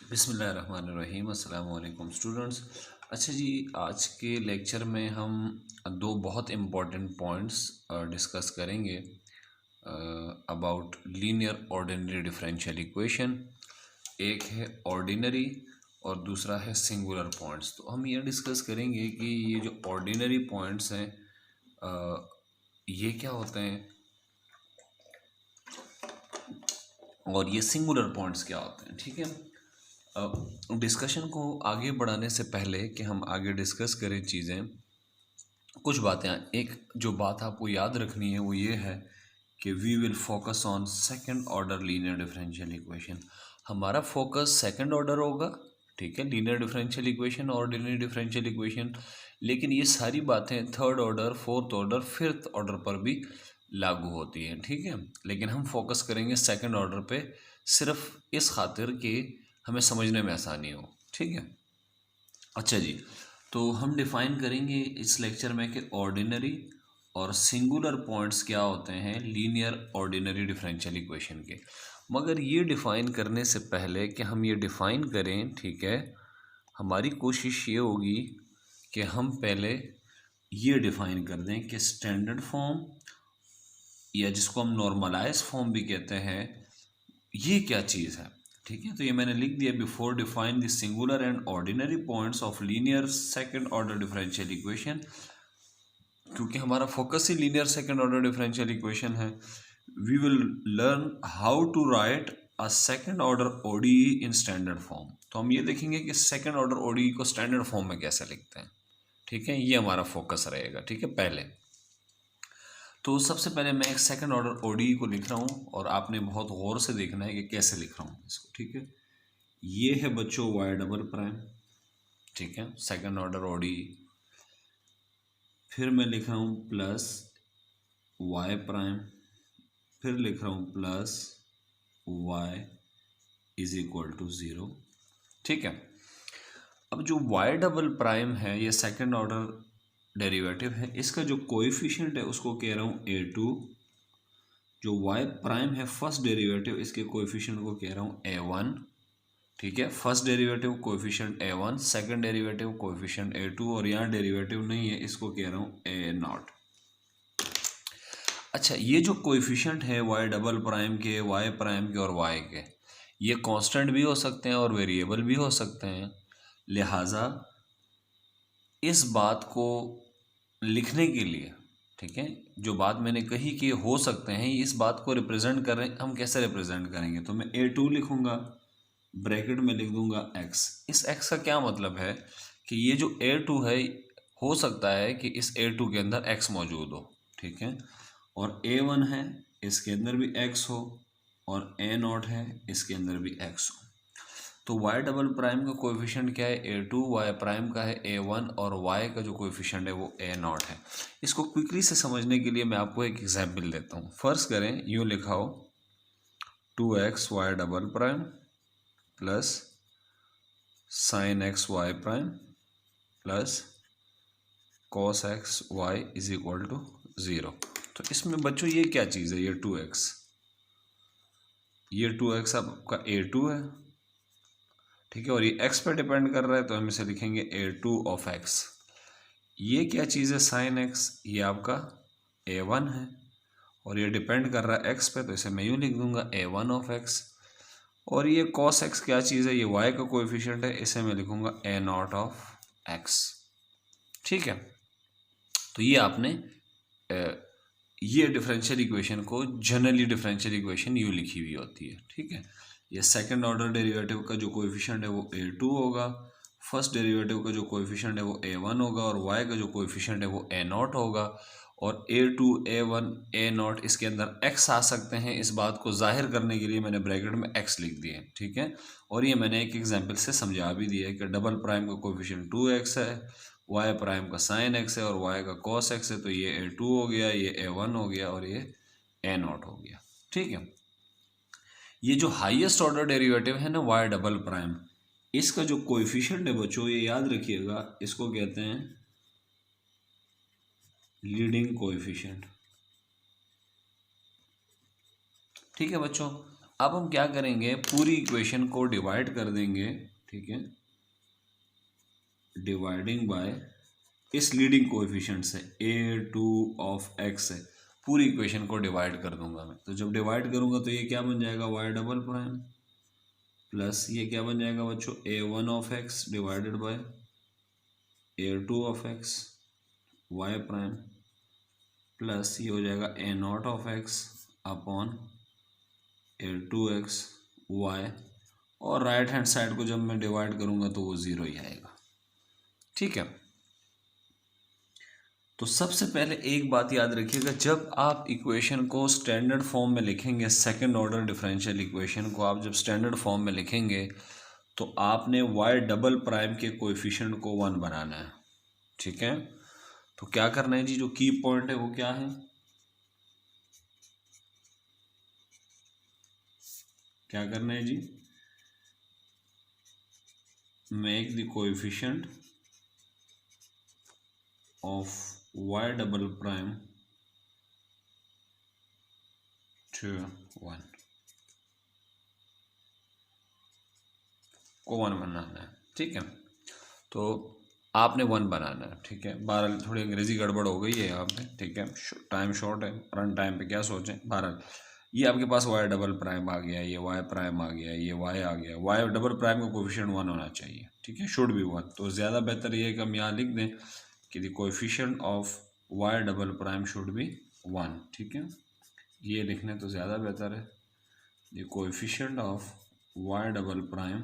बिस्मिल्लाहिर्रहमानिर्रहीम अस्सलाम वालेकुम स्टूडेंट्स। अच्छा जी, आज के लेक्चर में हम दो बहुत इम्पोर्टेंट पॉइंट्स डिस्कस करेंगे about linear ordinary differential equation. एक है ऑर्डिनरी और दूसरा है सिंगुलर पॉइंट्स। तो हम ये डिस्कस करेंगे कि ये जो ऑर्डिनरी पॉइंट्स हैं ये क्या होते हैं और ये सिंगुलर पॉइंट्स क्या होते हैं। ठीक है, डिस्कशन को आगे बढ़ाने से पहले कि हम आगे डिस्कस करें चीज़ें, कुछ बातें, एक जो बात आपको याद रखनी है वो ये है कि we will focus on second order linear differential equation. हमारा फोकस सेकंड ऑर्डर होगा, ठीक है, linear differential equation, ordinary differential equation. लेकिन ये सारी बातें third order, fourth order, fifth order पर भी लागू होती हैं, ठीक है। लेकिन हम फोकस करेंगे सेकंड ऑर्डर पे, सिर्फ इस खातिर कि हमें समझने में आसानी हो, ठीक है। अच्छा जी, तो हम डिफ़ाइन करेंगे इस लेक्चर में कि ऑर्डिनरी और सिंगुलर पॉइंट्स क्या होते हैं लीनियर ऑर्डिनरी डिफरेंशियल इक्वेशन के। मगर ये डिफ़ाइन करने से पहले कि हम ये डिफ़ाइन करें, ठीक है, हमारी कोशिश ये होगी कि हम पहले ये डिफ़ाइन कर दें कि स्टैंडर्ड फॉर्म या जिसको हम नॉर्मलाइज फॉर्म भी कहते हैं, ये क्या चीज़ है। ठीक है, तो ये मैंने लिख दिया, before define the singular and ordinary points of linear second order differential equation. क्योंकि हमारा फोकस ही linear second order differential equation है, we will learn how to write a second order ODE in standard form. तो हम ये देखेंगे कि second order ODE को स्टैंडर्ड फॉर्म में कैसे लिखते हैं, ठीक है, ये हमारा फोकस रहेगा। ठीक है, पहले तो सबसे पहले मैं एक सेकंड ऑर्डर ओडीई को लिख रहा हूँ और आपने बहुत गौर से देखना है कि कैसे लिख रहा हूँ इसको। ठीक है, ये है बच्चों वाई डबल प्राइम, ठीक है, सेकंड ऑर्डर ओडी। फिर मैं लिख रहा हूँ प्लस वाई प्राइम, फिर लिख रहा हूँ plus y is equal to zero. ठीक है, अब जो वाई डबल प्राइम है ये सेकंड ऑर्डर डेरिवेटिव है, इसका जो कोएफिशिएंट है उसको कह रहा हूँ A2। जो वाई प्राइम है फर्स्ट डेरिवेटिव, इसके कोएफिशिएंट को कह रहा हूँ A1। ठीक है, first derivative coefficient A1, second derivative coefficient A2 और यहाँ डेरिवेटिव नहीं है, इसको कह रहा हूँ A0। अच्छा, ये जो कोएफिशिएंट है वाई डबल प्राइम के, वाई प्राइम के और वाई के, ये कांस्टेंट भी हो सकते हैं और वेरिएबल भी हो सकते हैं। लिहाजा इस बात को लिखने के लिए, ठीक है, जो बात मैंने कही कि हो सकते हैं, इस बात को रिप्रेजेंट कर रहे हैं, हम कैसे रिप्रेजेंट करेंगे, तो मैं A2 लिखूंगा, ब्रैकेट में लिख दूंगा x। इस x का क्या मतलब है कि ये जो A2 है, हो सकता है कि इस A2 के अंदर x मौजूद हो, ठीक है, और A1 है, इसके अंदर भी x हो, और A0 है, इसके अंदर भी x हो। तो y डबल प्राइम का कोएफिशिएंट क्या है, A2, y प्राइम का है A1 और y का जो कोएफिशिएंट है वो A0 है। इसको क्विकली से समझने के लिए मैं आपको एक एग्जाम्पल देता हूँ। फर्स्ट करें, यूँ लिखा हो 2x y double prime plus sine x y prime plus cos x y is equal to zero. तो इसमें बच्चों ये क्या चीज़ है, ये 2x, ये 2x आपका A2 है, ठीक है, और ये x पे डिपेंड कर रहा है तो हम इसे लिखेंगे A2 ऑफ x। ये क्या चीज़ है, साइन x, ये आपका A1 है और ये डिपेंड कर रहा है x पे, तो इसे मैं यूँ लिख दूंगा A1 ऑफ x। और ये cos x क्या चीज़ है, ये y का कोएफिशिएंट है, इसे मैं लिखूंगा A0 ऑफ x। ठीक है, तो ये आपने ये डिफरेंशियल इक्वेशन को जनरली डिफरेंशियल इक्वेशन यूँ लिखी हुई होती है। ठीक है, ये सेकंड ऑर्डर डेरिवेटिव का जो कोएफिशिएंट है वो A2 होगा, फर्स्ट डेरिवेटिव का जो कोएफिशिएंट है वो A1 होगा और y का जो कोएफिशिएंट है वो A0 होगा। और A2, A1, A0 इसके अंदर x आ सकते हैं, इस बात को जाहिर करने के लिए मैंने ब्रैकेट में x लिख दिए। ठीक है, और ये मैंने एक एग्जांपल से समझा भी दिया है कि डबल प्राइम का कोएफिशिएंट 2x है, वाई प्राइम का साइन एक्स है और वाई का कॉस एक्स है, तो ये A2 हो गया, ये A1 हो गया और ये A0 हो गया। ठीक है, ये जो हाईएस्ट ऑर्डर डेरिवेटिव है ना वाई डबल प्राइम, इसका जो कोएफिशिएंट है बच्चों, ये याद रखिएगा, इसको कहते हैं लीडिंग कोएफिशिएंट। ठीक है बच्चों, अब हम क्या करेंगे, पूरी इक्वेशन को डिवाइड कर देंगे, ठीक है, डिवाइडिंग बाय इस लीडिंग कोएफिशिएंट से a2 ऑफ x है, पूरी इक्वेशन को डिवाइड कर दूंगा मैं। तो जब डिवाइड करूंगा तो ये क्या बन जाएगा, y डबल प्राइम प्लस ये क्या बन जाएगा बच्चों, a1 of x divided by a2 of x y prime plus ये हो जाएगा a0 of x upon a2x y, और राइट हैंड साइड को जब मैं डिवाइड करूंगा तो वो ज़ीरो ही आएगा। ठीक है, तो सबसे पहले एक बात याद रखिएगा, जब आप इक्वेशन को स्टैंडर्ड फॉर्म में लिखेंगे, सेकंड ऑर्डर डिफरेंशियल इक्वेशन को आप जब स्टैंडर्ड फॉर्म में लिखेंगे तो आपने y डबल प्राइम के कोएफिशिएंट को 1 बनाना है। ठीक है, तो क्या करना है जी, जो की पॉइंट है वो क्या है, क्या करना है जी, make the coefficient of y double prime to 1 को 1 बनाना है। ठीक है, तो आपने 1 बनाना है। ठीक है, 12 थोड़ी अंग्रेजी गड़बड़ हो गई है यहाँ पे। ठीक है, टाइम शॉर्ट है, रन टाइम पे क्या सोचें। 12 ये आपके पास y डबल प्राइम आ गया, ये y प्राइम आ गया, ये y आ गया, y डबल प्राइम का कोएफिशिएंट 1 होना चाहिए। ठीक है, शुड बी 1। तो ज़्यादा बेहतर ये है कि हम यहाँ लिख दें कि the coefficient of y double prime should be 1। ठीक है, ये लिखने तो ज़्यादा बेहतर है, the coefficient of y double prime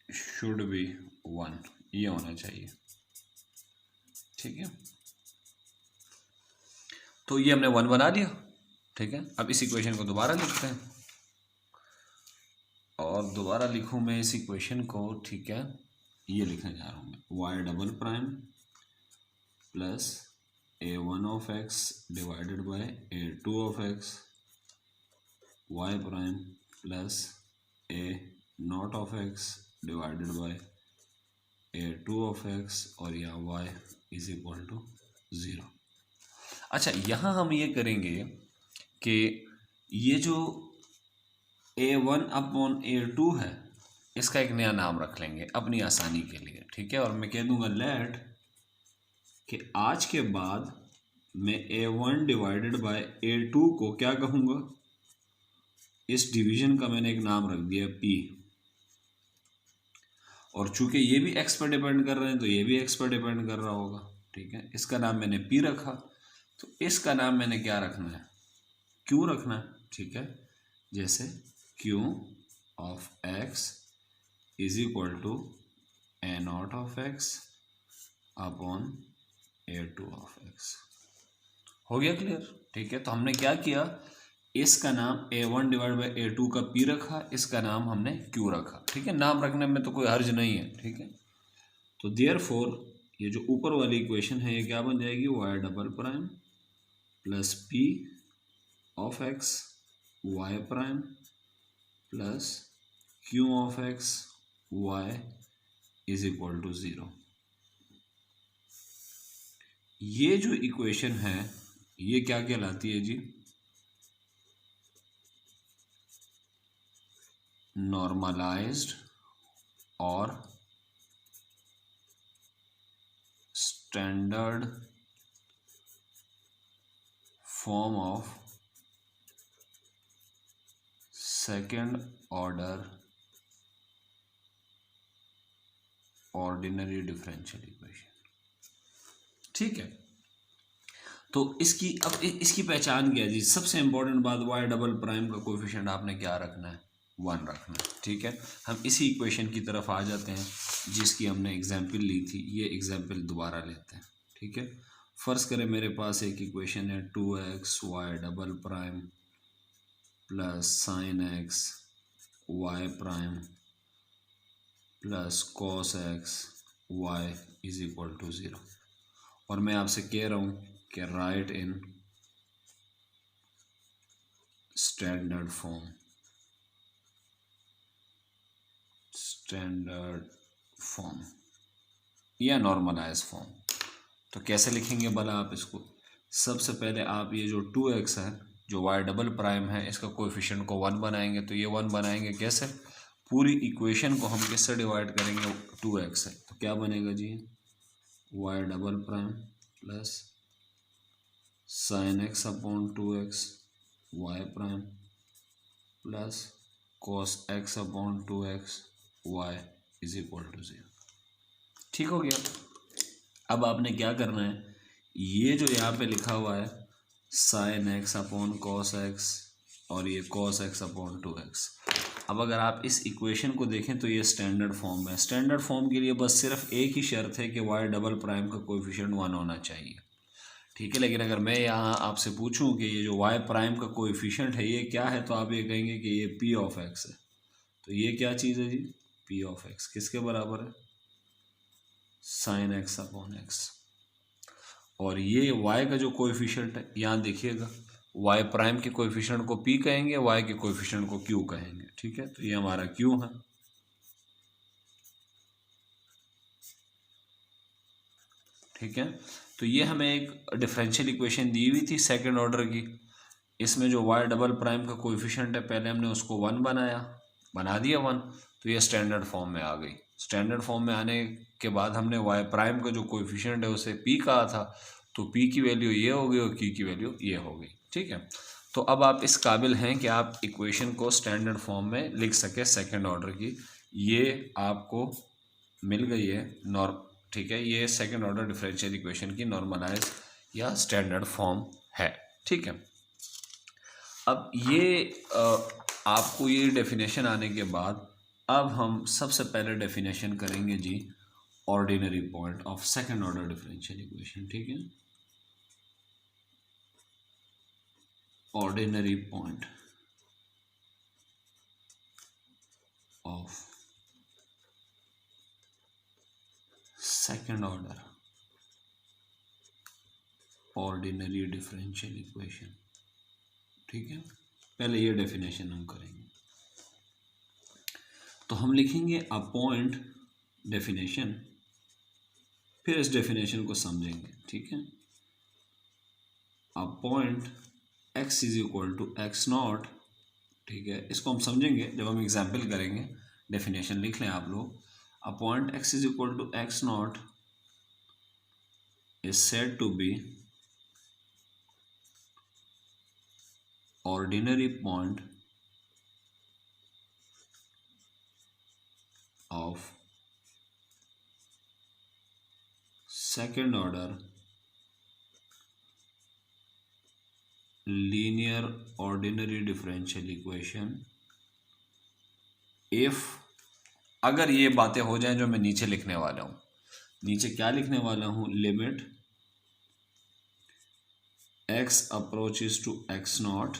should be 1, ये होना चाहिए। ठीक है, तो ये हमने 1 बना दिया। ठीक है, अब इस इक्वेशन को दोबारा लिखते हैं, और दोबारा लिखूं मैं इस इक्वेशन को। ठीक है, ये लिखने जा रहा हूँ मैं, y double prime plus a1 of x divided by a2 of x y prime plus a0 of x divided by a2 of x और यहाँ y इज इक्वल टू 0। अच्छा, यहाँ हम ये करेंगे कि ये जो a1 अपॉन a2 है, इसका एक नया नाम रख लेंगे अपनी आसानी के लिए। ठीक है, और मैं कह दूंगा लेट कि आज के बाद मैं a1 डिवाइडेड बाय a2 को क्या कहूँगा, इस डिवीजन का मैंने एक नाम रख दिया p, और चूंकि ये भी x पर डिपेंड कर रहे हैं तो ये भी x पर डिपेंड कर रहा होगा। ठीक है, इसका नाम मैंने p रखा, तो इसका नाम मैंने क्या रखना है, q रखना है। ठीक है, जैसे q of x is equal to a0 of x upon a2 of x। हो गया क्लियर। ठीक है, तो हमने क्या किया, इसका नाम a1 डिवाइड बाई a2 का p रखा, इसका नाम हमने q रखा। ठीक है, नाम रखने में तो कोई हर्ज नहीं है। ठीक है, तो देयरफॉर ये जो ऊपर वाली इक्वेशन है ये क्या बन जाएगी, y double prime plus p of x y prime plus q of x y is equal to 0। ये जो इक्वेशन है ये क्या कहलाती है जी, नॉर्मलाइज्ड और standard form of second order ordinary differential equation. ठीक है, तो इसकी पहचान क्या है जी, सबसे इंपॉर्टेंट बात, y डबल प्राइम का कोएफिशिएंट आपने क्या रखना है, 1 रखना है। ठीक है, हम इसी इक्वेशन की तरफ आ जाते हैं जिसकी हमने एग्जाम्पल ली थी, ये एग्जाम्पल दोबारा लेते हैं। ठीक है, फर्ज करें मेरे पास एक इक्वेशन है 2x y double prime plus sine x y prime plus cos x y is equal to 0, और मैं आपसे कह रहा हूँ कि राइट इन स्टैंडर्ड फॉर्म, या नॉर्मलाइज फॉर्म। तो कैसे लिखेंगे भला आप इसको, सबसे पहले आप ये जो 2x है जो वाई डबल प्राइम है इसका कोएफिशिएंट को 1 बनाएंगे, तो ये 1 बनाएंगे कैसे, पूरी इक्वेशन को हम किससे डिवाइड करेंगे, 2x से, तो क्या बनेगा जी, y double prime plus sine x upon 2x y prime plus cos x upon 2x y is equal to 0। ठीक हो गया। अब आपने क्या करना है, ये जो यहाँ पे लिखा हुआ है sign x upon cos x और ये कॉस एक्स अपॉन 2x, अब अगर आप इस इक्वेशन को देखें तो ये स्टैंडर्ड फॉर्म है। स्टैंडर्ड फॉर्म के लिए बस सिर्फ एक ही शर्त है कि वाई डबल प्राइम का कोएफिशिएंट 1 होना चाहिए, ठीक है। लेकिन अगर मैं यहाँ आपसे पूछूं कि ये जो वाई प्राइम का कोएफिशिएंट है ये क्या है, तो आप ये कहेंगे कि ये पी ऑफ एक्स है। तो ये क्या चीज़ है जी, पी ऑफ एक्स किसके बराबर है, साइन एक्स अपॉन एक्स। और ये y का जो कोएफिशिएंट है, यहाँ देखिएगा y प्राइम के कोएफिशिएंट को p कहेंगे, y के कोएफिशिएंट को q कहेंगे, ठीक है। तो ये हमारा q है, ठीक है। तो ये हमें एक डिफरेंशियल इक्वेशन दी हुई थी सेकंड ऑर्डर की, इसमें जो y डबल प्राइम का कोएफिशिएंट है पहले हमने उसको 1 बना दिया 1, तो ये स्टैंडर्ड फॉर्म में आ गई। स्टैंडर्ड फॉर्म में आने के बाद हमने y प्राइम का जो कोएफिशिएंट है उसे p कहा था, तो p की वैल्यू ये हो गई और q की वैल्यू ये हो गई, ठीक है। तो अब आप इस काबिल हैं कि आप इक्वेशन को स्टैंडर्ड फॉर्म में लिख सके सेकंड ऑर्डर की, ये आपको मिल गई है ठीक है। ये सेकंड ऑर्डर डिफरेंशियल इक्वेशन की नॉर्मलाइज या स्टैंडर्ड फॉर्म है, ठीक है। अब ये आपको ये डेफिनेशन आने के बाद अब हम सबसे पहले डेफिनेशन करेंगे जी ordinary point of second order differential equation, ठीक है। Ordinary point of second order ordinary differential equation, ठीक है। पहले ये डेफिनेशन हम करेंगे, तो हम लिखेंगे अ पॉइंट डेफिनेशन, फिर इस डेफिनेशन को समझेंगे, ठीक है। A point x is equal to x naught, ठीक है। इसको हम समझेंगे जब हम एग्जाम्पल करेंगे, डेफिनेशन लिख लें आप लोग। A point x is equal to x naught is said to be ordinary point of second order linear ordinary differential equation if, अगर ये बातें हो जाएं जो मैं नीचे लिखने वाला हूं, नीचे क्या लिखने वाला हूं, limit x approaches to x naught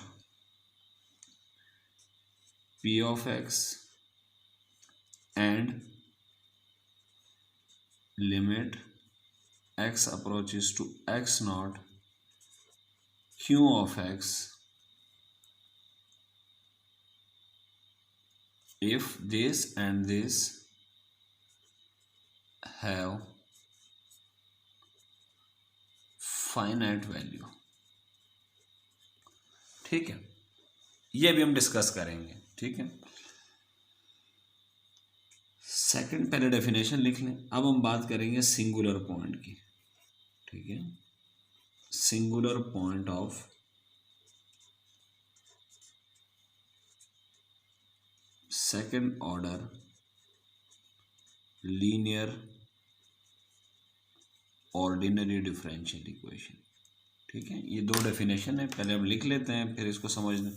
p of x and limit x approaches to x naught q of x if this and this have finite value, ठीक है। ये भी हम डिस्कस करेंगे, ठीक है। सेकंड पहले डेफिनेशन लिख लें, अब हम बात करेंगे सिंगुलर पॉइंट की, ठीक है। Singular point of second order linear ordinary differential equation, ठीक है। ये दो डेफिनेशन है, पहले हम लिख लेते हैं फिर इसको समझने,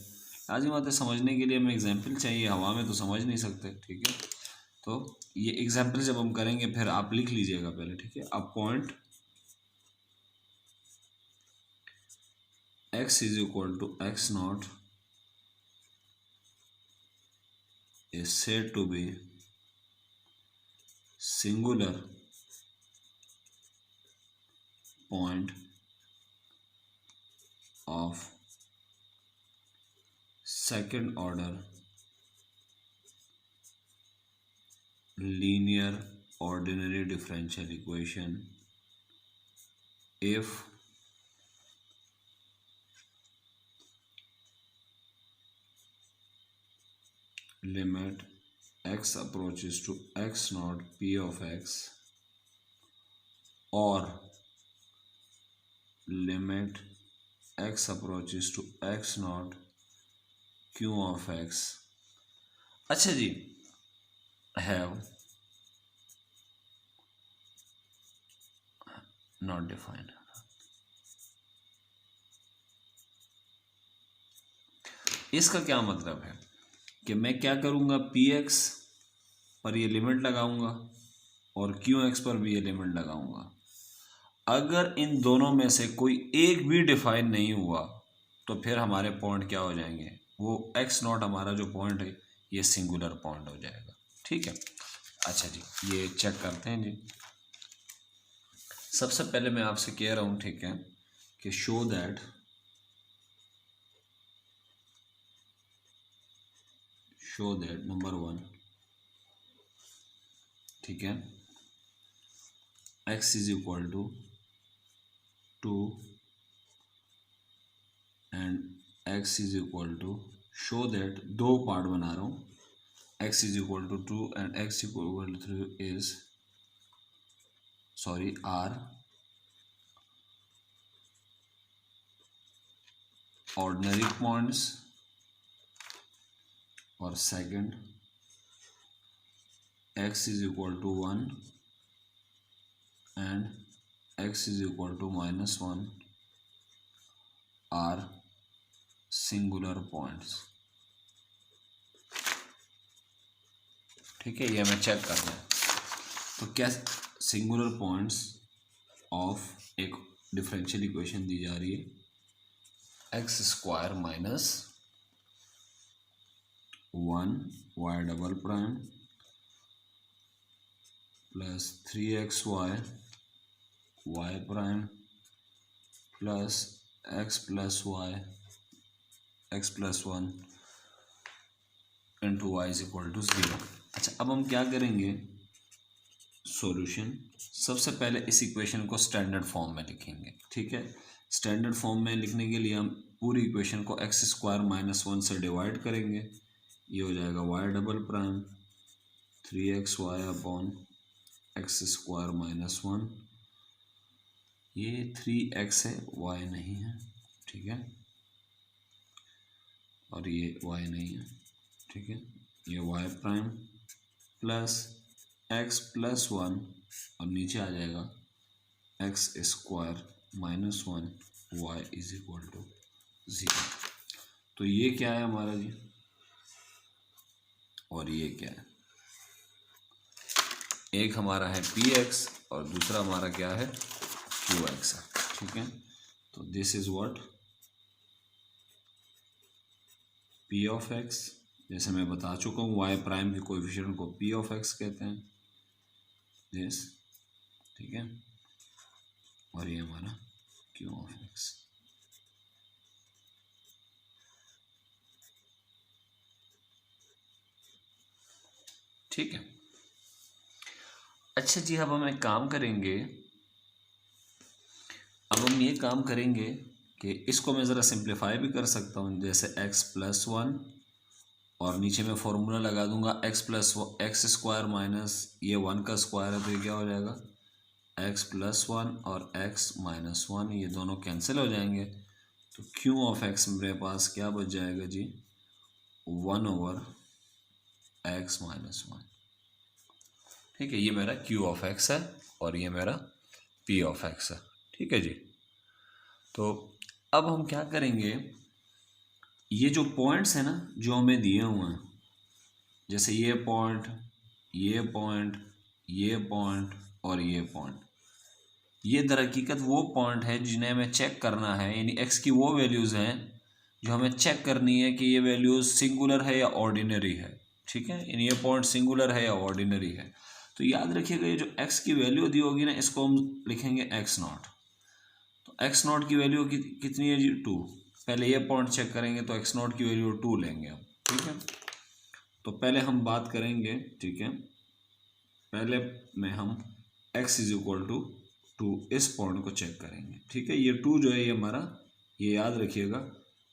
लाजिम बात है समझने के लिए हमें एग्जाम्पल चाहिए, हवा में तो समझ नहीं सकते, ठीक है। तो ये एग्जाम्पल जब हम करेंगे फिर आप लिख लीजिएगा पहले, ठीक है। A point x is equal to x naught is said to be singular point of second order linear ordinary differential equation if limit x approaches to x naught p of x और limit x approaches to x naught q of x। अच्छा जी, have not defined. इसका क्या मतलब है कि मैं क्या करूँगा, px पर ये लिमिट लगाऊंगा और qx पर भी ये लिमिट लगाऊंगा। अगर इन दोनों में से कोई एक भी डिफाइन नहीं हुआ तो फिर हमारे पॉइंट क्या हो जाएंगे, वो x नॉट हमारा जो पॉइंट है ये सिंगुलर पॉइंट हो जाएगा। ठीक है, अच्छा जी, ये चेक करते हैं जी। सबसे पहले मैं आपसे कह रहा हूँ, ठीक है, कि शो दैट नंबर 1, ठीक है, x is equal to 2 and x is equal to, show that, दो पार्ट बना रहा हूँ, x is equal to 2 and x equal to 3 is are ordinary points, और second x is equal to 1 and x is equal to -1 are singular points. ठीक है, ये हमें check करना है। तो क्या सिंगुलर पॉइंट्स ऑफ एक डिफरेंशियल इक्वेशन दी जा रही है, x square minus 1 y double prime plus 3xy y prime plus x plus y x plus 1 into y is equal to 0। अच्छा, अब हम क्या करेंगे, सॉल्यूशन। सबसे पहले इस इक्वेशन को स्टैंडर्ड फॉर्म में लिखेंगे। ठीक है, स्टैंडर्ड फॉर्म में लिखने के लिए हम पूरी इक्वेशन को एक्स स्क्वायर माइनस 1 से डिवाइड करेंगे। ये हो जाएगा y double prime 3xy upon x square minus 1। ये 3x है, y नहीं है। ठीक है, और ये y नहीं है। ठीक है, ये y prime plus x plus 1 और नीचे आ जाएगा x square minus 1 y is equal to 0। तो ये क्या है हमारा जी, और ये क्या है, एक हमारा है px और दूसरा हमारा क्या है, qx है। ठीक है, तो this is what p of x, जैसे मैं बता चुका हूँ y प्राइम के कोएफिशिएंट को p ऑफ x कहते हैं, दिस। ठीक है, और ये हमारा q ऑफ x। ठीक है, अच्छा जी, अब हम एक काम करेंगे, अब हम ये काम करेंगे कि इसको मैं ज़रा सिंप्लीफाई भी कर सकता हूँ, जैसे x प्लस 1 और नीचे मैं फॉर्मूला लगा दूंगा x plus x square minus ये 1 का स्क्वायर है, तो ये क्या हो जाएगा x प्लस 1 और x माइनस 1, ये दोनों कैंसिल हो जाएंगे। तो q ऑफ x मेरे पास क्या बच जाएगा जी, 1 ओवर x माइनस 1। ठीक है, ये मेरा q ऑफ x है और ये मेरा p ऑफ x है। ठीक है जी, तो अब हम क्या करेंगे, ये जो पॉइंट्स हैं ना जो हमें दिए हुए हैं, जैसे ये पॉइंट, ये पॉइंट, ये पॉइंट और ये पॉइंट, ये दरहकीकत वो पॉइंट है जिन्हें हमें चेक करना है, यानी x की वो वैल्यूज़ हैं जो हमें चेक करनी है कि ये वैल्यूज़ सिंगुलर है या ऑर्डिनरी है। ठीक है, यानी ये पॉइंट सिंगुलर है या ऑर्डिनरी है। तो याद रखिएगा, ये जो x की वैल्यू दी होगी ना, इसको हम लिखेंगे x नॉट। तो x नॉट की वैल्यू कितनी है जी, 2। पहले ये पॉइंट चेक करेंगे तो x नॉट की वैल्यू 2 लेंगे हम। ठीक है, तो पहले हम बात करेंगे, ठीक है, पहले में हम x इज इक्वल टू 2 इस पॉइंट को चेक करेंगे। ठीक है, ये 2 जो है ये हमारा, ये याद रखिएगा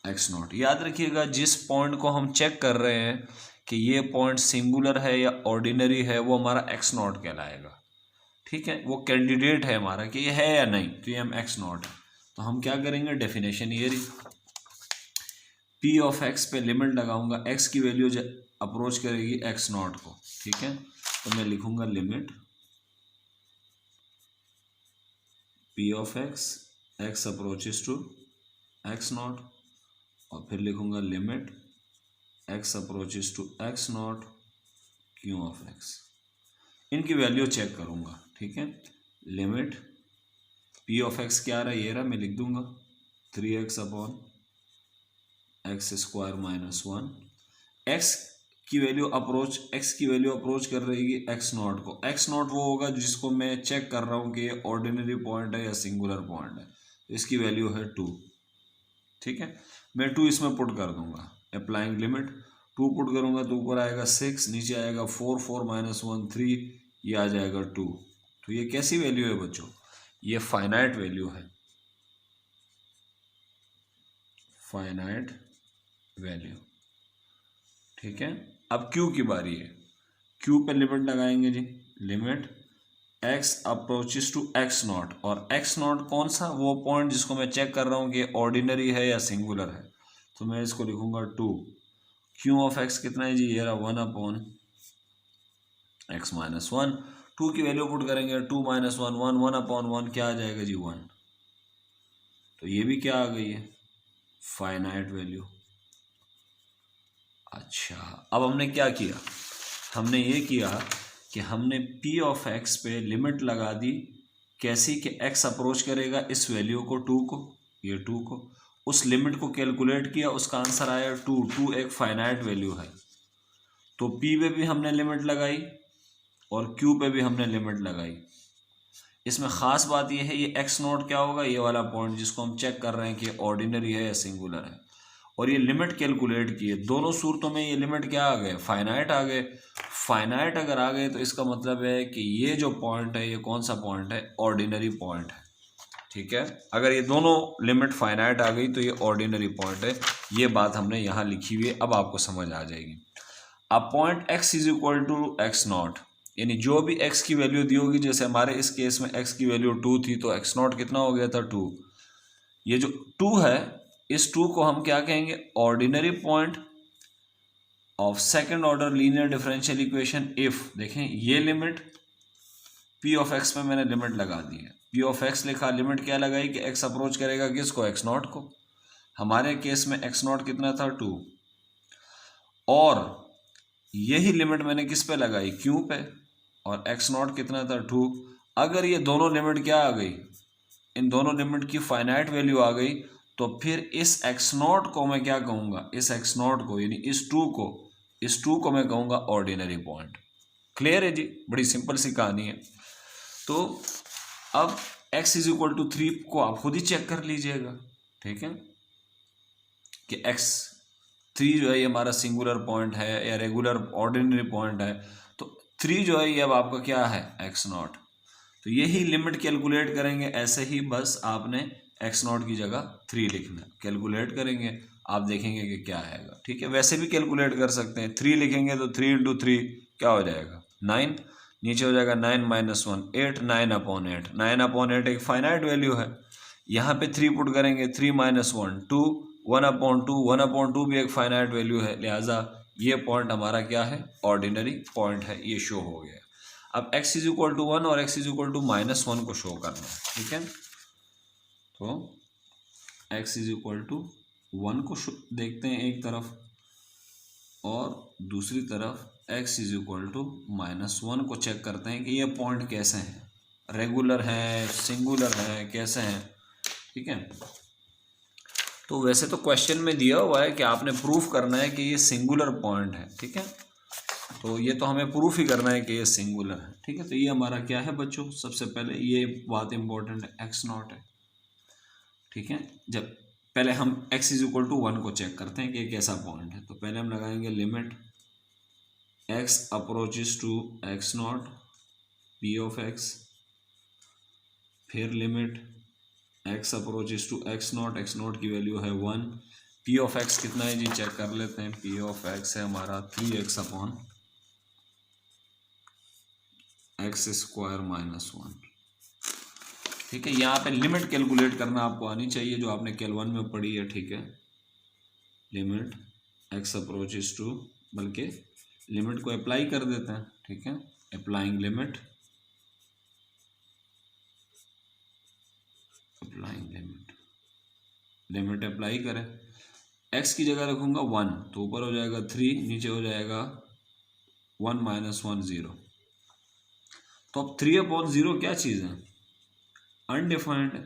x नॉट। याद रखिएगा जिस पॉइंट को हम चेक कर रहे हैं कि ये पॉइंट सिंगुलर है या ऑर्डिनरी है, वो हमारा एक्स नॉट कहलाएगा। ठीक है, वो कैंडिडेट है हमारा कि ये है या नहीं, तो ये हम एक्स नॉट है। तो हम क्या करेंगे, डेफिनेशन ये रही, पी ऑफ एक्स पे लिमिट लगाऊंगा, एक्स की वैल्यू अप्रोच करेगी एक्स नॉट को। ठीक है, तो मैं लिखूंगा limit p of x, x approaches to x naught, और फिर लिखूंगा limit x approaches to x naught q of x. इनकी वैल्यू चेक करूंगा। ठीक है, लिमिट पी ऑफ एक्स क्या रहा है, ये रहा, मैं लिख दूंगा 3x upon x square minus 1। X की वैल्यू अप्रोच कर रहेगी एक्स नॉट को। एक्स नॉट वो होगा जिसको मैं चेक कर रहा हूँ कि ये ऑर्डिनरी पॉइंट है या सिंगुलर पॉइंट है, तो इसकी वैल्यू है 2। ठीक है, मैं 2 इसमें पुट कर दूंगा, अप्लाइंग लिमिट 2 पुट करूंगा तो ऊपर आएगा 6, नीचे आएगा 4, 4 माइनस 1 3, ये आ जाएगा 2। तो ये कैसी वैल्यू है बच्चों, ये फाइनाइट वैल्यू है, फाइनाइट वैल्यू। ठीक है, अब क्यू की बारी है, क्यू पे लिमिट लगाएंगे जी, limit x approaches to x naught, और एक्स नॉट कौन सा, वो पॉइंट जिसको मैं चेक कर रहा हूँ कि ऑर्डिनरी है या सिंगुलर है, तो मैं इसको लिखूंगा 2। क्यू ऑफ एक्स कितना है जी, ये रहा 1 अपॉन एक्स माइनस 1। 2 की वैल्यू पुट करेंगे, 2 माइनस 1 1, 1 अपॉन 1 क्या आ जाएगा जी 1। तो ये भी क्या आ गई है, फाइनाइट वैल्यू। अच्छा, अब हमने क्या किया, हमने ये किया कि हमने पी ऑफ एक्स पे लिमिट लगा दी, कैसी कि एक्स अप्रोच करेगा इस वैल्यू को 2 को, ये 2 को, उस लिमिट को कैलकुलेट किया, उसका आंसर आया 2। 2 एक फाइनाइट वैल्यू है, तो पी पे भी हमने लिमिट लगाई और क्यू पे भी हमने लिमिट लगाई। इसमें ख़ास बात यह है, ये एक्स नॉट क्या होगा, ये वाला पॉइंट जिसको हम चेक कर रहे हैं कि ऑर्डिनरी है या सिंगुलर है, और ये लिमिट कैलकुलेट किए। दोनों सूरतों में ये लिमिट क्या आ गए, फाइनाइट आ गए। फाइनाइट अगर आ गए तो इसका मतलब है कि ये जो पॉइंट है, ये कौन सा पॉइंट है, ऑर्डिनरी पॉइंट है। ठीक है, अगर ये दोनों लिमिट फाइनाइट आ गई तो ये ऑर्डिनरी पॉइंट है। ये बात हमने यहाँ लिखी हुई है, अब आपको समझ आ जाएगी। अब point x is equal to x naught, यानी जो भी x की वैल्यू दी होगी, जैसे हमारे इस केस में x की वैल्यू 2 थी, तो x नॉट कितना हो गया था 2। ये जो 2 है, इस 2 को हम क्या कहेंगे, ordinary point of second order linear differential equation if, देखें ये लिमिट p ऑफ x में मैंने लिमिट लगा दी है, p ऑफ x लिखा, लिमिट क्या लगाई कि x अप्रोच करेगा किसको, x नॉट को। हमारे केस में x नॉट कितना था 2, और यही लिमिट मैंने किस पे लगाई, q पे, और x नॉट कितना था 2। अगर ये दोनों लिमिट क्या आ गई, इन दोनों लिमिट की फाइनाइट वैल्यू आ गई, तो फिर इस x नॉट को मैं क्या कहूँगा, इस x नॉट को, यानी इस 2 को मैं कहूँगा ऑर्डिनरी पॉइंट। क्लियर है जी, बड़ी सिंपल सी कहानी है। तो अब x इज इक्वल टू 3 को आप खुद ही चेक कर लीजिएगा। ठीक है, कि x3 जो है ये हमारा सिंगुलर पॉइंट है या रेगुलर ऑर्डिनरी पॉइंट है, तो 3 जो है ये अब आपका क्या है, x नॉट। तो यही लिमिट कैलकुलेट करेंगे, ऐसे ही बस आपने x नॉट की जगह 3 लिखना, कैलकुलेट करेंगे, आप देखेंगे कि क्या आएगा। ठीक है, वैसे भी कैलकुलेट कर सकते हैं, 3 लिखेंगे तो 3 × 3 क्या हो जाएगा, 9, नीचे हो जाएगा 9 माइनस 1 8, 9 अपॉन 8, 9 अपॉन 8 एक फाइनाइट वैल्यू है। यहाँ पे 3 पुट करेंगे, 3 माइनस 1 2, 1 अपॉन 2, 1 अपॉन 2 भी एक फाइनाइट वैल्यू है, लिहाजा ये पॉइंट हमारा क्या है, ऑर्डिनरी पॉइंट है, ये शो हो गया। अब x इज इक्वल टू 1 और x इज इक्वल टू -1 को शो करना है। ठीक है, तो x इज इक्वल टू 1 को देखते हैं एक तरफ, और दूसरी तरफ x इज इक्वल टू -1 को चेक करते हैं कि ये पॉइंट कैसे हैं, रेगुलर हैं, सिंगुलर हैं, कैसे हैं। ठीक है, तो वैसे तो क्वेश्चन में दिया हुआ है कि आपने प्रूफ करना है कि ये सिंगुलर पॉइंट है। ठीक है, तो ये तो हमें प्रूफ ही करना है कि ये सिंगुलर है। ठीक है, तो ये हमारा क्या है बच्चों, सबसे पहले ये बात इंपॉर्टेंट है, x नॉट है। ठीक है, जब पहले हम x इज इक्वल टू 1 को चेक करते हैं कि ये कैसा पॉइंट है, तो पहले हम लगाएंगे limit x approaches to x naught p of x, फिर limit x approaches to x naught की वैल्यू है 1, पी ऑफ एक्स कितना है जी, चेक कर लेते हैं। पी ऑफ एक्स है हमारा 3x upon x square minus 1। ठीक है, यहाँ पे लिमिट कैलकुलेट करना आपको आनी चाहिए जो आपने कैल 1 में पढ़ी है। ठीक है, लिमिट एक्स अप्रोचेस टू, बल्कि लिमिट को अप्लाई कर देते हैं। ठीक है, अप्लाइंग लिमिट, लिमिट अप्लाई करें। एक्स की जगह रखूंगा 1 तो ऊपर हो जाएगा 3, नीचे हो जाएगा 1 माइनस 1 0। तो अब 3/0 क्या चीज़ है, अनडिफाइंड है।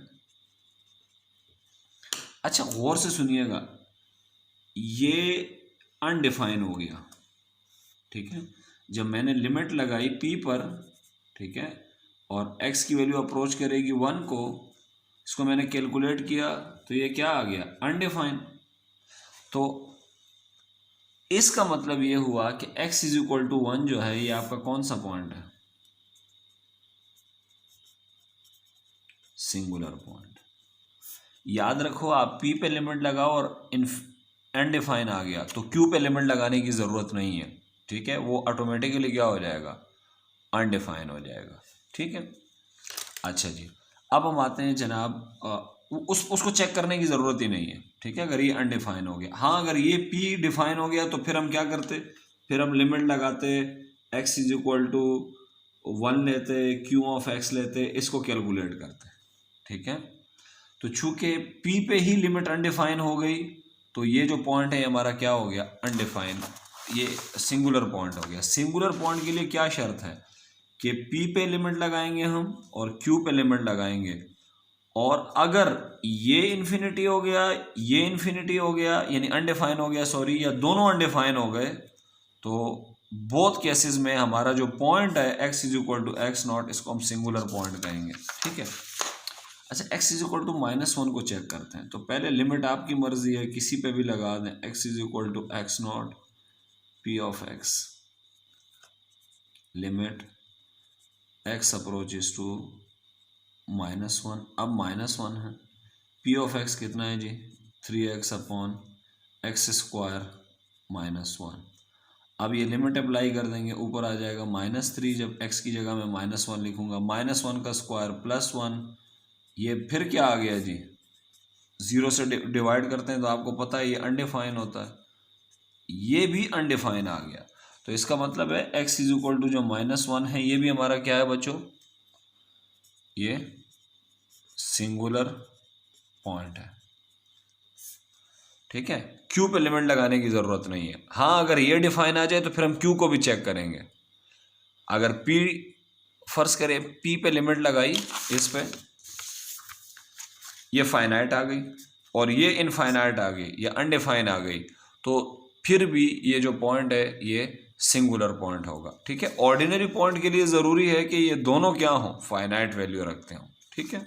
अच्छा गौर से सुनिएगा, ये अनडिफाइन हो गया। ठीक है, जब मैंने लिमिट लगाई p पर, ठीक है, और x की वैल्यू अप्रोच करेगी 1 को, इसको मैंने कैलकुलेट किया तो ये क्या आ गया, अनडिफाइन। तो इसका मतलब ये हुआ कि x इज इक्वल टू 1 जो है ये आपका कौन सा पॉइंट है, सिंगुलर पॉइंट। याद रखो, आप p पे लिमिट लगाओ और अनडिफाइन आ गया तो q पे लिमिट लगाने की ज़रूरत नहीं है। ठीक है, वो ऑटोमेटिकली क्या हो जाएगा, अनडिफाइन हो जाएगा। ठीक है, अच्छा जी, अब हम आते हैं जनाब उसको चेक करने की ज़रूरत ही नहीं है। ठीक है, अगर ये अनडिफाइन हो गया, हाँ अगर ये p डिफाइन हो गया तो फिर हम क्या करते, फिर हम लिमिट लगाते, x इज इक्वल टू 1 लेते, q ऑफ x लेते, इसको कैलकुलेट करते। ठीक है, तो चूंकि p पे ही लिमिट अनडिफाइन हो गई तो ये जो पॉइंट है हमारा क्या हो गया, अनडिफाइन, ये सिंगुलर पॉइंट हो गया। सिंगुलर पॉइंट के लिए क्या शर्त है कि p पे लिमिट लगाएंगे हम और q पे लिमिट लगाएंगे, और अगर ये इन्फिनिटी हो गया, ये इन्फिनिटी हो गया, यानी अनडिफाइन हो गया सॉरी, या दोनों अनडिफाइन हो गए, तो बोथ केसेस में हमारा जो पॉइंट है x is equal to x naught, इसको हम सिंगुलर पॉइंट कहेंगे। ठीक है, अच्छा x इज इक्वल टू -1 को चेक करते हैं। तो पहले लिमिट आपकी मर्जी है, किसी पे भी लगा दें, x is equal to x naught p of x, limit x approaches to -1। अब -1 है, पी ऑफ एक्स कितना है जी, 3x upon x square minus 1। अब ये लिमिट अप्लाई कर देंगे, ऊपर आ जाएगा -3, जब x की जगह मैं -1 लिखूंगा, -1 का स्क्वायर +1, ये फिर क्या आ गया जी, 0 से डिवाइड करते हैं तो आपको पता है ये अनडिफाइन होता है, ये भी अनडिफाइन आ गया। तो इसका मतलब है x इज इक्वल टू जो -1 है ये भी हमारा क्या है बच्चों, ये सिंगुलर पॉइंट है। ठीक है, q पे लिमिट लगाने की ज़रूरत नहीं है। हाँ अगर ये डिफाइन आ जाए तो फिर हम q को भी चेक करेंगे। अगर p फर्ज करें p पे लिमिट लगाई, इस पे ये फाइनाइट आ गई और ये इनफाइनाइट आ गई या अनडिफाइन आ गई, तो फिर भी ये जो पॉइंट है ये सिंगुलर पॉइंट होगा। ठीक है, ऑर्डिनरी पॉइंट के लिए ज़रूरी है कि ये दोनों क्या हों, फाइनाइट वैल्यू रखते हों। ठीक है,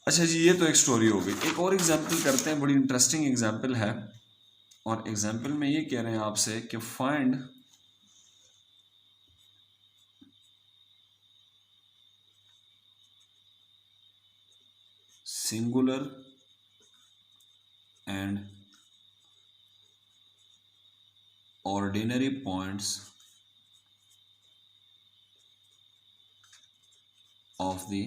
अच्छा जी, ये तो एक स्टोरी हो गई। एक और एग्जाम्पल करते हैं, बड़ी इंटरेस्टिंग एग्जाम्पल है, और एग्जाम्पल में ये कह रहे हैं आपसे कि find singular and ordinary points of the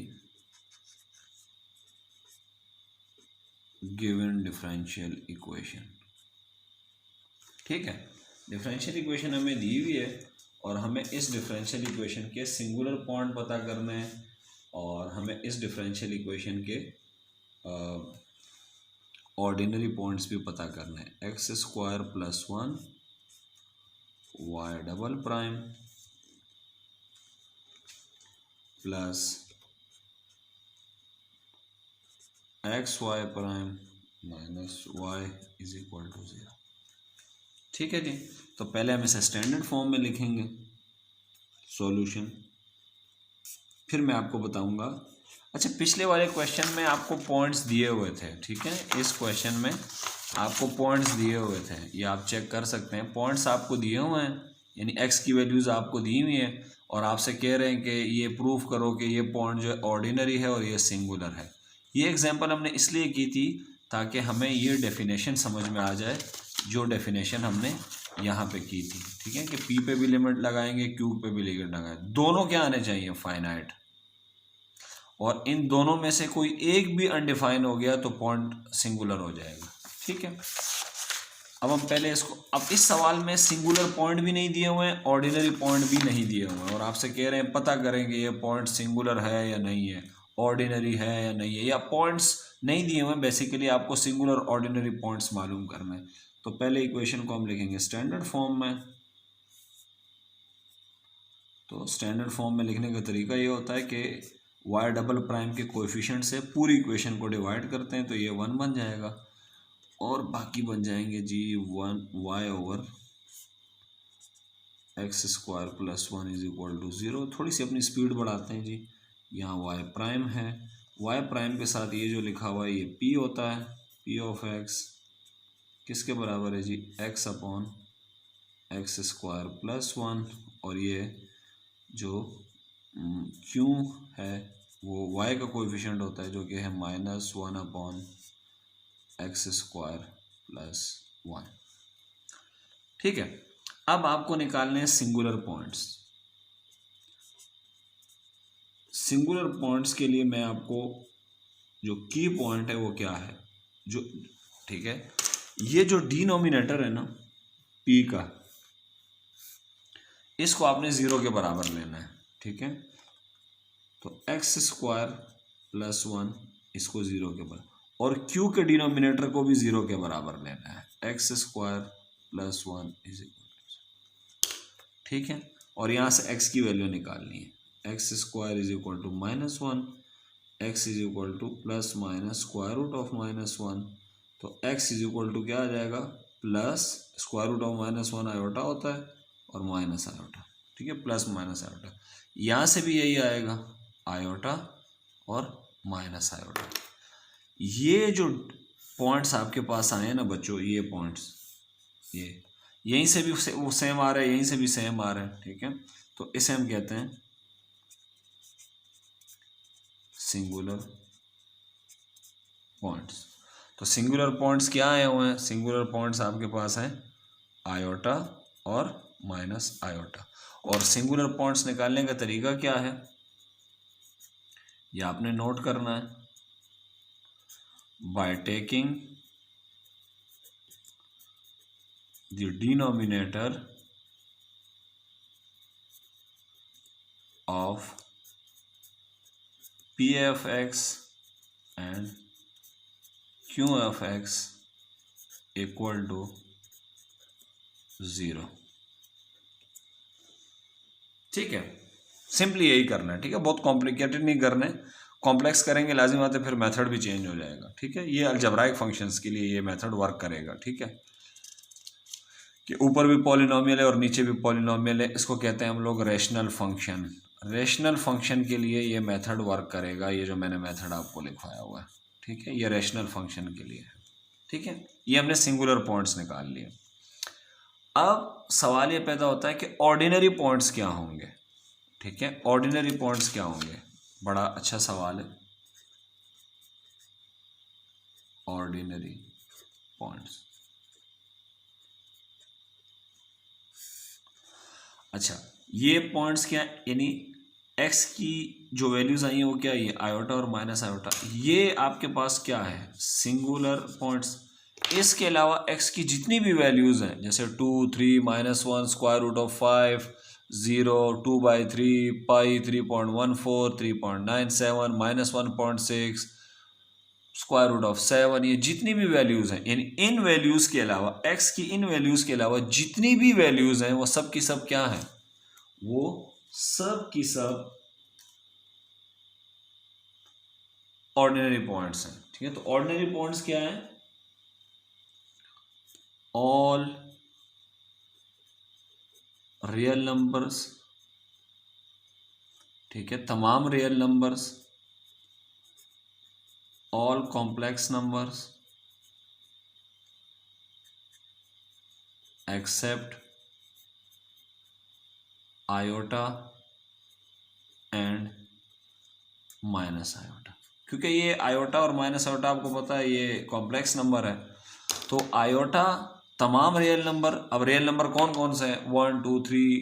given differential equation. ठीक है, डिफरेंशियल इक्वेशन हमें दी हुई है और हमें इस डिफरेंशियल इक्वेशन के सिंगुलर पॉइंट पता करने हैं और हमें इस डिफरेंशियल इक्वेशन के ऑर्डिनरी पॉइंट्स भी पता करने हैं। X square plus 1 y double prime plus x y prime minus y is equal to 0। ठीक है जी, तो पहले हम इसे स्टैंडर्ड फॉर्म में लिखेंगे सॉल्यूशन, फिर मैं आपको बताऊंगा। अच्छा, पिछले वाले क्वेश्चन में आपको पॉइंट्स दिए हुए थे। ठीक है, इस क्वेश्चन में आपको पॉइंट्स दिए हुए थे, ये आप चेक कर सकते हैं। पॉइंट्स आपको दिए हुए हैं, यानी एक्स की वैल्यूज़ आपको दी हुई हैं और आपसे कह रहे हैं कि ये प्रूफ करो कि ये पॉइंट जो है ऑर्डिनरी है और ये सिंगुलर है। ये एग्जांपल हमने इसलिए की थी ताकि हमें ये डेफिनेशन समझ में आ जाए जो डेफिनेशन हमने यहाँ पे की थी। ठीक है कि पी पे भी लिमिट लगाएंगे, क्यू पे भी लिमिट लगाएंगे, दोनों क्या आने चाहिए, फाइनाइट। और इन दोनों में से कोई एक भी अनडिफाइन हो गया तो पॉइंट सिंगुलर हो जाएगा। ठीक है, अब हम पहले इसको, अब इस सवाल में सिंगुलर पॉइंट भी नहीं दिए हुए हैं, ऑर्डिनरी पॉइंट भी नहीं दिए हुए हैं, और आपसे कह रहे हैं पता करेंगे ये पॉइंट सिंगुलर है या नहीं है, ऑर्डिनरी है या नहीं है, या पॉइंट्स नहीं दिए हुए हैं। बेसिकली आपको सिंगुलर ऑर्डिनरी पॉइंट्स मालूम करना है। तो पहले इक्वेशन को हम लिखेंगे स्टैंडर्ड फॉर्म में। तो स्टैंडर्ड फॉर्म में लिखने का तरीका ये होता है कि वाई डबल प्राइम के कोएफिशिएंट से पूरी इक्वेशन को डिवाइड करते हैं, तो ये 1 बन जाएगा, और बाकी बन जाएंगे जी 1 y over x square plus 1 is equal to 0। थोड़ी सी अपनी स्पीड बढ़ाते हैं जी। यहाँ वाई प्राइम है, वाई प्राइम के साथ ये जो लिखा हुआ है ये पी होता है, पी ऑफ एक्स किसके बराबर है जी, x upon x square plus 1, और ये जो क्यू है वो वाई का कोएफिशिएंट होता है जो कि है -1 अपॉन एक्स स्क्वायर प्लस 1। ठीक है, अब आपको निकालने हैं सिंगुलर पॉइंट्स। सिंगुलर पॉइंट्स के लिए मैं आपको जो की पॉइंट है वो क्या है, जो, ठीक है, ये जो डिनोमिनेटर है ना पी का, इसको आपने 0 के बराबर लेना है। ठीक है, तो एक्स स्क्वायर प्लस 1 इसको 0 के बराबर, और क्यू के डिनोमिनेटर को भी 0 के बराबर लेना है, x square plus 1 is equal. ठीक है, और यहाँ से x की वैल्यू निकालनी है, x squared is equal to -1, x is equal to plus minus square root of -1, तो x इज इक्वल टू क्या आ जाएगा, plus square root of -1 iota होता है और माइनस आयोटा। ठीक है, प्लस माइनस आयोटा, यहाँ से भी यही आएगा, आयोटा और माइनस आयोटा। ये जो पॉइंट्स आपके पास आए हैं ना बच्चों, ये पॉइंट्स, ये यहीं से भी वो सेम आ रहा है, यहीं से भी सेम आ रहा है। ठीक है, तो इसे हम कहते हैं सिंगुलर पॉइंट्स। तो सिंगुलर पॉइंट्स क्या आए हुए हैं, सिंगुलर पॉइंट्स आपके पास हैं आयोटा और माइनस आयोटा। और सिंगुलर पॉइंट्स निकालने का तरीका क्या है, ये आपने नोट करना है, by taking the denominator of p f x and q f x equal to 0। ठीक है, सिंपली यही करना है। ठीक है, बहुत कॉम्प्लिकेटेड नहीं करना है, कॉम्प्लेक्स करेंगे लाजिम आते फिर मेथड भी चेंज हो जाएगा। ठीक है, ये अलजेब्राइक फंक्शंस के लिए ये मेथड वर्क करेगा। ठीक है, कि ऊपर भी पॉलिनोमियल है और नीचे भी पॉलिनोमियल है, इसको कहते हैं हम लोग रेशनल फंक्शन। रेशनल फंक्शन के लिए ये मेथड वर्क करेगा, ये जो मैंने मेथड आपको लिखवाया हुआ है। ठीक है, ये रेशनल फंक्शन के लिए है। ठीक है, ये हमने सिंगुलर पॉइंट्स निकाल लिए। अब सवाल ये पैदा होता है कि ऑर्डिनरी पॉइंट्स क्या होंगे। ठीक है, ऑर्डिनरी पॉइंट्स क्या होंगे, बड़ा अच्छा सवाल है, ऑर्डिनरी पॉइंट्स। अच्छा, ये पॉइंट्स क्या, यानी x की जो वैल्यूज आई हैं वो क्या है, आयोटा और माइनस आयोटा, ये आपके पास क्या है, सिंगुलर पॉइंट्स। इसके अलावा x की जितनी भी वैल्यूज हैं, जैसे 2, 3, -1, square root of 5, 0, 2/3, pi 3.14, 3.97, -1.6, square root of 7, ये जितनी भी वैल्यूज हैं, यानी इन वैल्यूज के अलावा, x की इन वैल्यूज के अलावा जितनी भी वैल्यूज हैं वो सब की सब क्या है, वो सब की सब ऑर्डिनरी पॉइंट्स हैं। ठीक है, तो ऑर्डिनरी पॉइंट्स क्या है, ऑल रियल नंबर्स। ठीक है, तमाम real numbers, all complex numbers accept iota and minus iota. क्योंकि ये आयोटा और माइनस आयोटा आपको पता है ये कॉम्प्लेक्स नंबर है। तो आयोटा तमाम रियल नंबर, अब रियल नंबर कौन कौन से हैं, 1 2 3,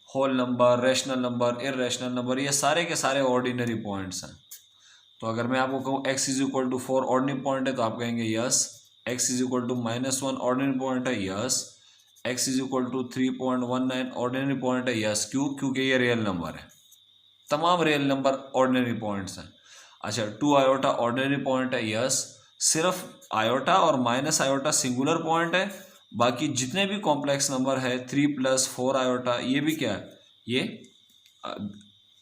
whole number, rational number, irrational number, ये सारे के सारे ऑर्डिनरी पॉइंट्स हैं। तो अगर मैं आपको कहूँ x is equal to 4 ordinary point है तो आप कहेंगे yes. x is equal to -1 ordinary point है, yes. x is equal to 3.19 ordinary point है, यस। क्यों? क्योंकि ये रियल नंबर है, तमाम रियल नंबर ऑर्डिनरी पॉइंट्स हैं। अच्छा, 2 आयोटा ऑर्डिनरी पॉइंट है, यस। सिर्फ आयोटा और माइनस आयोटा सिंगुलर पॉइंट है, बाकी जितने भी कॉम्प्लेक्स नंबर है 3 + 4 आयोटा ये भी क्या है,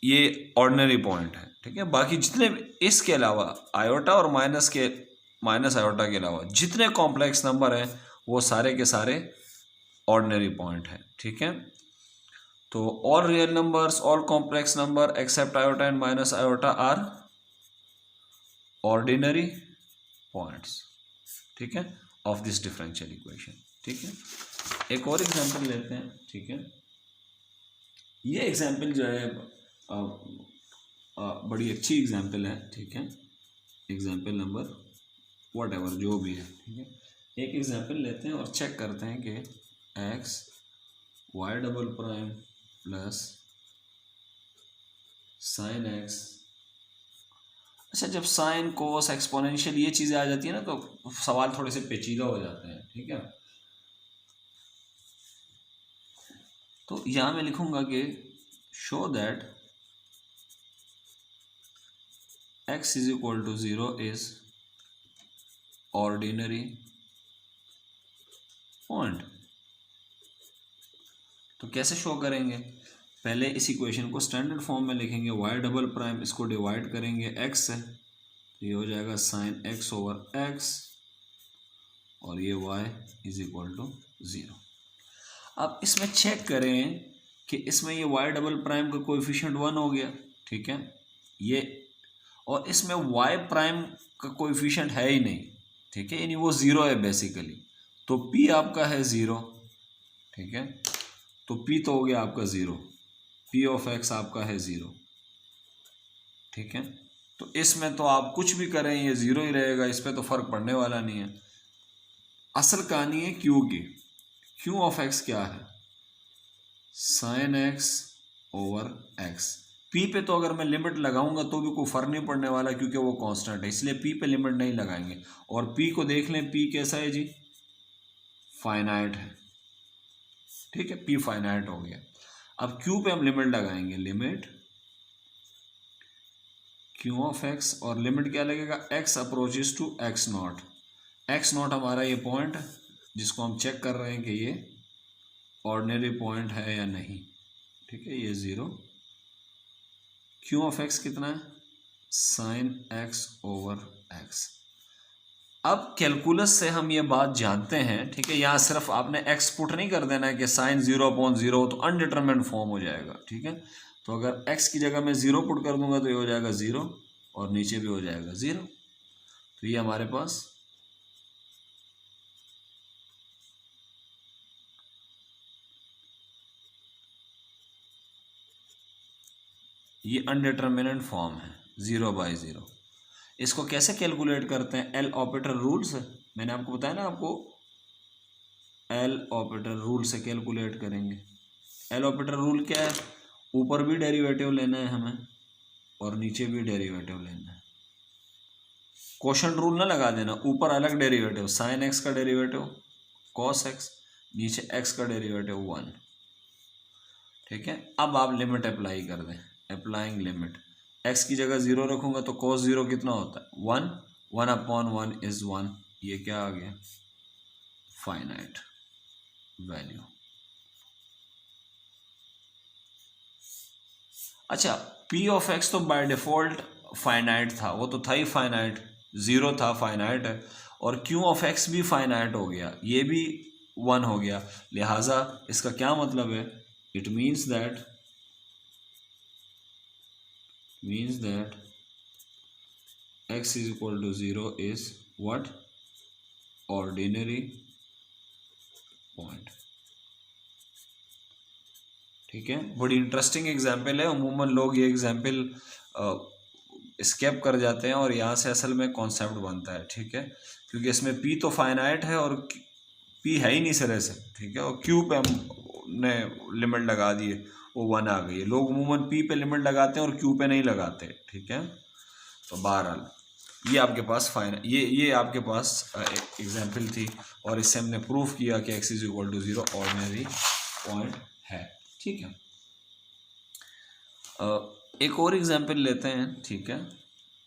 ये ऑर्डिनरी पॉइंट है, ठीक है। बाकी जितने इसके अलावा आयोटा और माइनस आयोटा के अलावा जितने कॉम्प्लेक्स नंबर हैं वो सारे के सारे ऑर्डिनरी पॉइंट है, ठीक है। तो all real numbers, all complex number except iota and minus iota are ordinary points, ठीक है, ऑफ दिस डिफरेंशियल इक्वेशन, ठीक है। एक और एग्जांपल लेते हैं, ठीक है। ये एग्जांपल जो है बड़ी अच्छी एग्जांपल है, ठीक है। एग्जांपल नंबर व्हाटएवर जो भी है, ठीक है। एक एग्जांपल लेते हैं और चेक करते हैं कि x y" plus sin x। अच्छा, जब साइन कोस एक्सपोनेंशियल ये चीज़ें आ जाती है ना तो सवाल थोड़े से पेचीदा हो जाते हैं, ठीक है। तो यहाँ मैं लिखूंगा कि show that x is equal to 0 is ordinary point. तो कैसे शो करेंगे, पहले इस इक्वेशन को स्टैंडर्ड फॉर्म में लिखेंगे, y", इसको डिवाइड करेंगे x से, तो ये हो जाएगा sin x ओवर x और ये y इज इक्वल टू 0। अब इसमें चेक करें कि इसमें ये y" का कोएफिशिएंट 1 हो गया, ठीक है ये, और इसमें y' का कोएफिशिएंट है ही नहीं, ठीक है, यानी वो 0 है बेसिकली। तो p आपका है 0, ठीक है। तो p तो हो गया आपका 0, p ऑफ x आपका है 0, ठीक है। तो इसमें तो आप कुछ भी करें ये 0 ही रहेगा, इस पर तो फर्क पड़ने वाला नहीं है। असल कहानी है q की। q ऑफ x क्या है, sin x over x। p पे तो अगर मैं लिमिट लगाऊंगा तो भी कोई फर्क नहीं पड़ने वाला क्योंकि वो कांस्टेंट है, इसलिए p पे लिमिट नहीं लगाएंगे। और p को देख लें, p कैसा है जी, फाइनाइट है, ठीक है, p फाइनाइट हो गया। अब q पे हम लिमिट लगाएंगे, लिमिट q ऑफ x, और लिमिट क्या लगेगा, x approaches to x0। x0 हमारा ये पॉइंट जिसको हम चेक कर रहे हैं कि ये ऑर्डिनरी पॉइंट है या नहीं, ठीक है, ये 0। q ऑफ x कितना है, sin x ओवर x। अब कैलकुलस से हम ये बात जानते हैं, ठीक है, यहाँ सिर्फ आपने x पुट नहीं कर देना है कि sin 0/0 तो अनडिटरमिनेंट फॉर्म हो जाएगा, ठीक है। तो अगर x की जगह मैं 0 पुट कर दूंगा तो ये हो जाएगा 0 और नीचे भी हो जाएगा 0। तो ये हमारे पास ये अनडिटरमिनेंट फॉर्म है 0/0। इसको कैसे कैलकुलेट करते हैं, एल ऑपरेटर रूल से। मैंने आपको बताया ना, आपको एल ऑपरेटर रूल से कैलकुलेट करेंगे। एल ऑपरेटर रूल क्या है, ऊपर भी डेरिवेटिव लेना है हमें और नीचे भी डेरिवेटिव लेना है। क्वोशंट रूल ना लगा देना, ऊपर अलग डेरिवेटिव, साइन एक्स का डेरिवेटिव कॉस एक्स, नीचे एक्स का डेरिवेटिव 1, ठीक है। अब आप लिमिट अप्लाई कर दें, अप्लाइंग लिमिट, एक्स की जगह 0 रखूंगा तो cos 0 कितना होता है 1, 1/1 इज 1, ये क्या आ गया, फाइनाइट वैल्यू। अच्छा, p ऑफ x तो बाय डिफॉल्ट फाइनाइट था, वो तो था ही फाइनाइट, 0 था, फाइनाइट है। और q ऑफ x भी फाइनाइट हो गया, ये भी 1 हो गया। लिहाजा इसका क्या मतलब है, it means that x is equal to 0 is what, ordinary point, ठीक है। बड़ी इंटरेस्टिंग एग्जाम्पल है, अमूमन लोग ये एग्जाम्पल स्केप कर जाते हैं और यहाँ से असल में कॉन्सेप्ट बनता है, ठीक है, क्योंकि इसमें पी तो फाइनाइट है और पी है ही नहीं सिरे से, ठीक है, और क्यू पे हमने लिमिट लगा दी है, वो 1 आ गई है। लोग अमूमन पी पे लिमिट लगाते हैं और क्यू पे नहीं लगाते, ठीक है। तो बहरहाल ये आपके पास ये आपके पास एग्जाम्पल थी और इससे हमने प्रूफ किया कि x = 0 ऑर्डिनरी पॉइंट है, ठीक है। एक और एग्जाम्पल लेते हैं, ठीक है,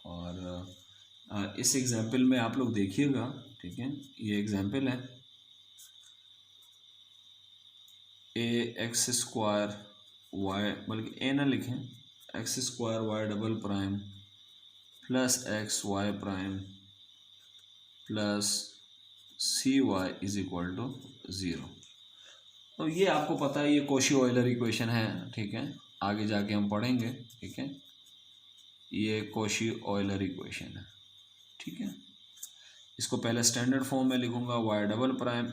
और इस एग्जाम्पल में आप लोग देखिएगा, ठीक है, ये एग्जाम्पल है ax² y, बल्कि a ना लिखें, x² y" plus xy prime plus cy = 0। तो ये आपको पता है, ये कोशी ऑयलर इक्वेशन है, ठीक है, आगे जाके हम पढ़ेंगे, ठीक है, ये कोशी ऑयलर इक्वेशन है, ठीक है। इसको पहले स्टैंडर्ड फॉर्म में लिखूंगा, y"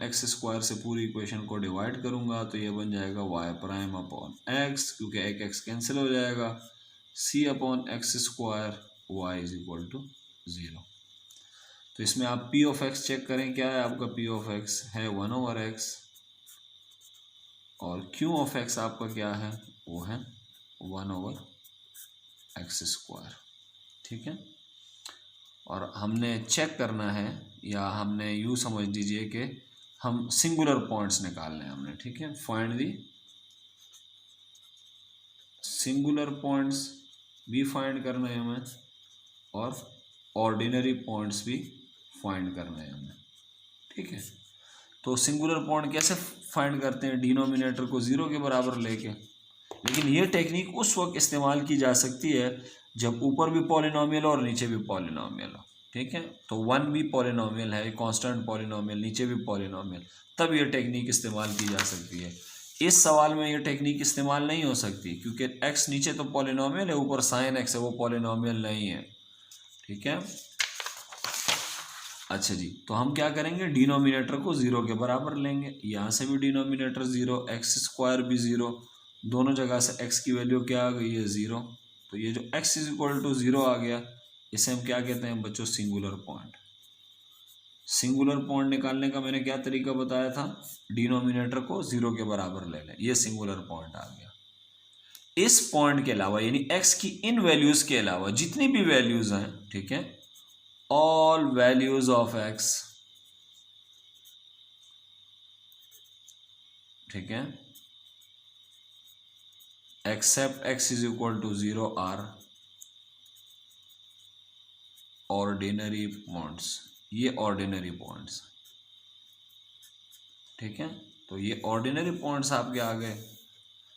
x² से पूरी इक्वेशन को डिवाइड करूंगा तो ये बन जाएगा y'/x, क्योंकि एक x कैंसिल हो जाएगा, c/x² y = 0। तो इसमें आप p(x) चेक करें, क्या है आपका p(x) है 1/x और q(x) आपका क्या है, वो है 1/x², ठीक है। और हमने चेक करना है, या हमने यूँ समझ लीजिए कि हम सिंगुलर पॉइंट्स निकालने हैं हमने, ठीक है। फाइंड दी सिंगुलर पॉइंट्स भी फाइंड करना है हमें और ऑर्डिनरी पॉइंट्स भी फाइंड करने हैं हमें, ठीक है। तो सिंगुलर पॉइंट कैसे फाइंड करते हैं, डिनोमिनेटर को 0 के बराबर लेके, लेकिन ये टेक्निक उस वक्त इस्तेमाल की जा सकती है जब ऊपर भी पॉलिनोमियल हो और नीचे भी पॉलिनोमियल हो, ठीक है। तो 1 भी पॉलिनोमियल है, कांस्टेंट पॉलिनोमियल, नीचे भी पॉलिनोमियल, तब ये टेक्निक इस्तेमाल की जा सकती है। इस सवाल में ये टेक्निक इस्तेमाल नहीं हो सकती क्योंकि x नीचे तो पॉलिनोमियल है, ऊपर sin x है, वो पॉलिनोमियल नहीं है, ठीक है। अच्छा जी, तो हम क्या करेंगे, डिनोमिनेटर को 0 के बराबर लेंगे, यहाँ से भी डिनोमिनेटर 0, x² भी 0, दोनों जगह से x की वैल्यू क्या आ गई है 0। तो ये जो x = 0 आ गया, इसे हम क्या कहते हैं बच्चों, सिंगुलर पॉइंट। सिंगुलर पॉइंट निकालने का मैंने क्या तरीका बताया था, डिनोमिनेटर को 0 के बराबर ले लें, ये सिंगुलर पॉइंट आ गया। इस पॉइंट के अलावा यानी x की इन वैल्यूज के अलावा जितनी भी वैल्यूज हैं, ठीक है, all values of x, ठीक है, except x = 0 are ordinary points, ये ऑर्डिनरी पॉइंट्स, ठीक है। तो ये ऑर्डिनरी पॉइंट्स आपके आ गए,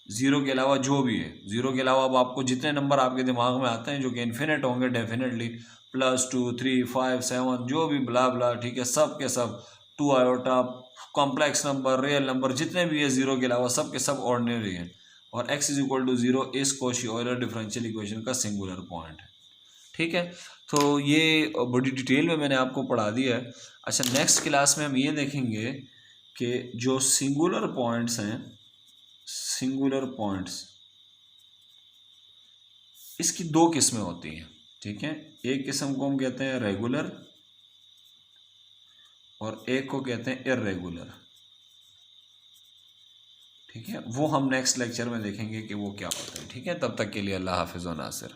0 के अलावा जो भी है, 0 के अलावा अब आपको जितने नंबर आपके दिमाग में आते हैं जो कि इन्फिनिट होंगे डेफिनेटली, +2 3 5 7 जो भी ब्ला ब्ला, ठीक है, सब के सब 2 iota, complex number, real number, जितने भी है 0 के अलावा सब के सब ऑर्डिनरी हैं। और x = 0 इस कोशी ऑयलर डिफरेंशियल इक्वेशन का सिंगुलर पॉइंट है, ठीक है। तो ये बड़ी डिटेल में मैंने आपको पढ़ा दिया है। अच्छा, नेक्स्ट क्लास में हम ये देखेंगे कि जो सिंगुलर पॉइंट्स हैं, सिंगुलर पॉइंट्स, इसकी 2 किस्में होती हैं, ठीक है। एक किस्म को हम कहते हैं रेगुलर और एक को कहते हैं इर्रेगुलर, ठीक है। वो हम नेक्स्ट लेक्चर में देखेंगे कि वो क्या होता है, ठीक है। तब तक के लिए अल्लाह हाफिज़ व नासिर।